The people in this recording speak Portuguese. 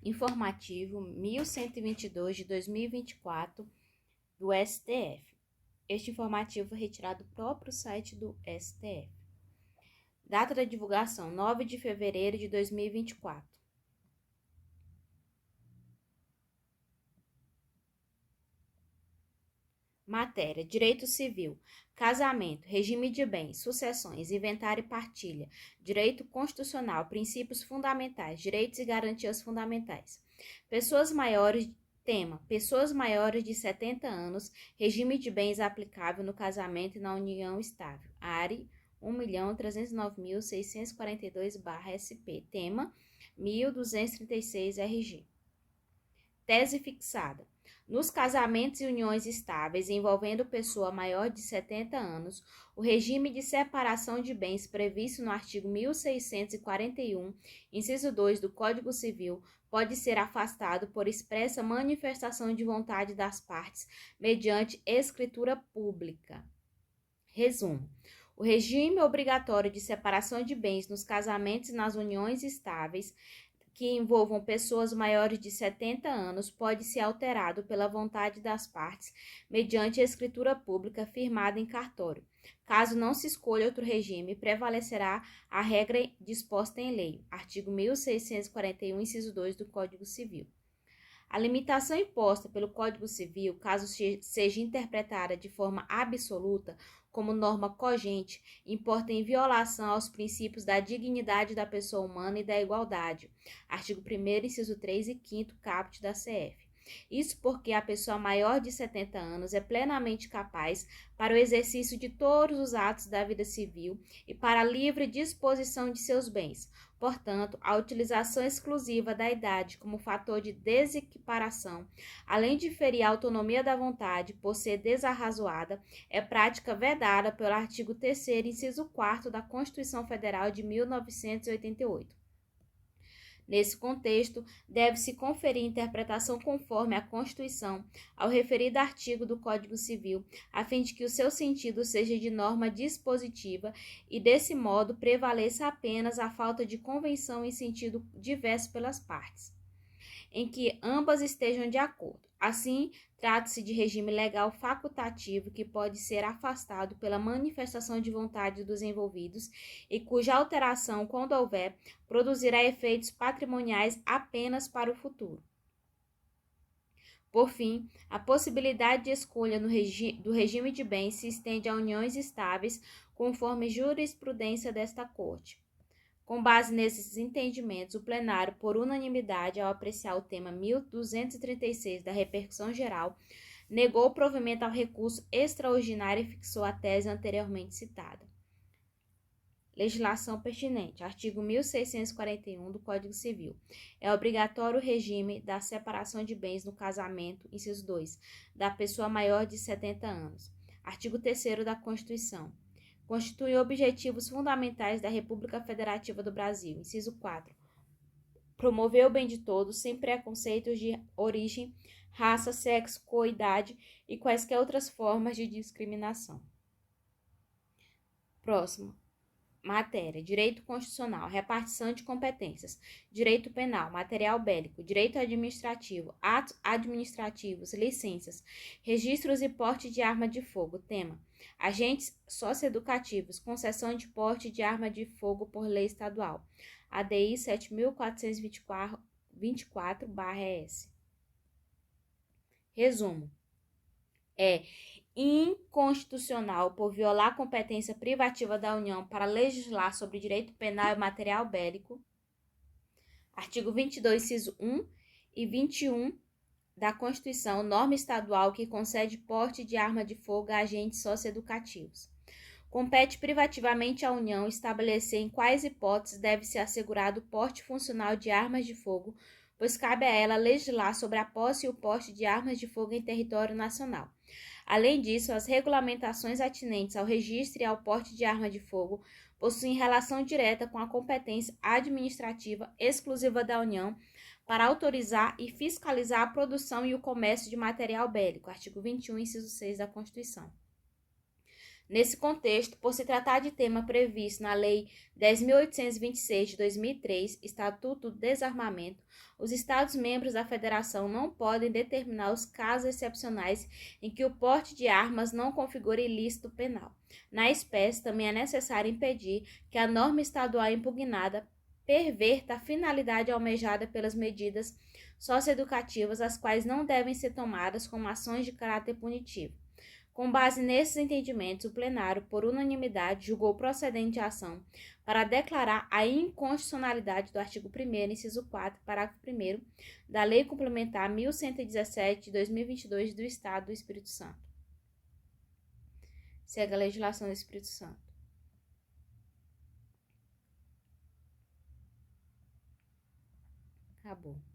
Informativo 1122 de 2024 do STF. Este informativo é retirado do próprio site do STF. Data da divulgação: 9 de fevereiro de 2024. Matéria: Direito Civil, Casamento, Regime de Bens, Sucessões, Inventário e Partilha, Direito Constitucional, Princípios Fundamentais, Direitos e Garantias Fundamentais. Pessoas maiores. Tema: Pessoas maiores de 70 anos, regime de bens aplicável no casamento e na união estável. ARE 1.309.642/SP. Tema: 1236 RG. Tese fixada. Nos casamentos e uniões estáveis envolvendo pessoa maior de 70 anos, o regime de separação de bens previsto no artigo 1641, inciso 2 do Código Civil, pode ser afastado por expressa manifestação de vontade das partes, mediante escritura pública. Resumo: o regime obrigatório de separação de bens nos casamentos e nas uniões estáveis que envolvam pessoas maiores de 70 anos pode ser alterado pela vontade das partes mediante escritura pública firmada em cartório. Caso não se escolha outro regime, prevalecerá a regra disposta em lei. Artigo 1641, inciso 2 do Código Civil. A limitação imposta pelo Código Civil, caso seja interpretada de forma absoluta como norma cogente, importa em violação aos princípios da dignidade da pessoa humana e da igualdade. Artigo 1º, inciso 3 e 5º, caput da CF. Isso porque a pessoa maior de 70 anos é plenamente capaz para o exercício de todos os atos da vida civil e para a livre disposição de seus bens. Portanto, a utilização exclusiva da idade como fator de desequiparação, além de ferir a autonomia da vontade por ser desarrazoada, é prática vedada pelo artigo 3º, inciso 4º da Constituição Federal de 1988. Nesse contexto, deve-se conferir interpretação conforme a Constituição ao referido artigo do Código Civil, a fim de que o seu sentido seja de norma dispositiva e, desse modo, prevaleça apenas a falta de convenção em sentido diverso pelas partes, em que ambas estejam de acordo. Assim, trata-se de regime legal facultativo que pode ser afastado pela manifestação de vontade dos envolvidos e cuja alteração, quando houver, produzirá efeitos patrimoniais apenas para o futuro. Por fim, a possibilidade de escolha do regime de bens se estende a uniões estáveis, conforme jurisprudência desta Corte. Com base nesses entendimentos, o plenário, por unanimidade, ao apreciar o tema 1236 da repercussão geral, negou o provimento ao recurso extraordinário e fixou a tese anteriormente citada. Legislação pertinente. Artigo 1641 do Código Civil. É obrigatório o regime da separação de bens no casamento, inciso 2, da pessoa maior de 70 anos. Artigo 3º da Constituição. Constitui objetivos fundamentais da República Federativa do Brasil. Inciso 4. Promover o bem de todos, sem preconceitos de origem, raça, sexo, cor, idade e quaisquer outras formas de discriminação. Próximo. Matéria: Direito Constitucional, Repartição de Competências, Direito Penal, Material Bélico, Direito Administrativo, Atos Administrativos, Licenças, Registros e Porte de Arma de Fogo. Tema: Agentes Socioeducativos, Concessão de Porte de Arma de Fogo por Lei Estadual. ADI 7424/ES. Resumo: é inconstitucional por violar a competência privativa da União para legislar sobre direito penal e material bélico. Artigo 22, inciso 1 e 21 da Constituição, norma estadual que concede porte de arma de fogo a agentes socioeducativos. Compete privativamente à União estabelecer em quais hipóteses deve ser assegurado o porte funcional de armas de fogo, pois cabe a ela legislar sobre a posse e o porte de armas de fogo em território nacional. Além disso, as regulamentações atinentes ao registro e ao porte de arma de fogo possuem relação direta com a competência administrativa exclusiva da União para autorizar e fiscalizar a produção e o comércio de material bélico. Artigo 21, inciso 6 da Constituição. Nesse contexto, por se tratar de tema previsto na Lei 10.826 de 2003, Estatuto do Desarmamento, os Estados-membros da Federação não podem determinar os casos excepcionais em que o porte de armas não configura ilícito penal. Na espécie, também é necessário impedir que a norma estadual impugnada perverta a finalidade almejada pelas medidas socioeducativas, as quais não devem ser tomadas como ações de caráter punitivo. Com base nesses entendimentos, o plenário, por unanimidade, julgou procedente a ação para declarar a inconstitucionalidade do artigo 1º, inciso 4, parágrafo 1º, da Lei Complementar 1117 de 2022 do Estado do Espírito Santo. Segue a legislação do Espírito Santo. Acabou.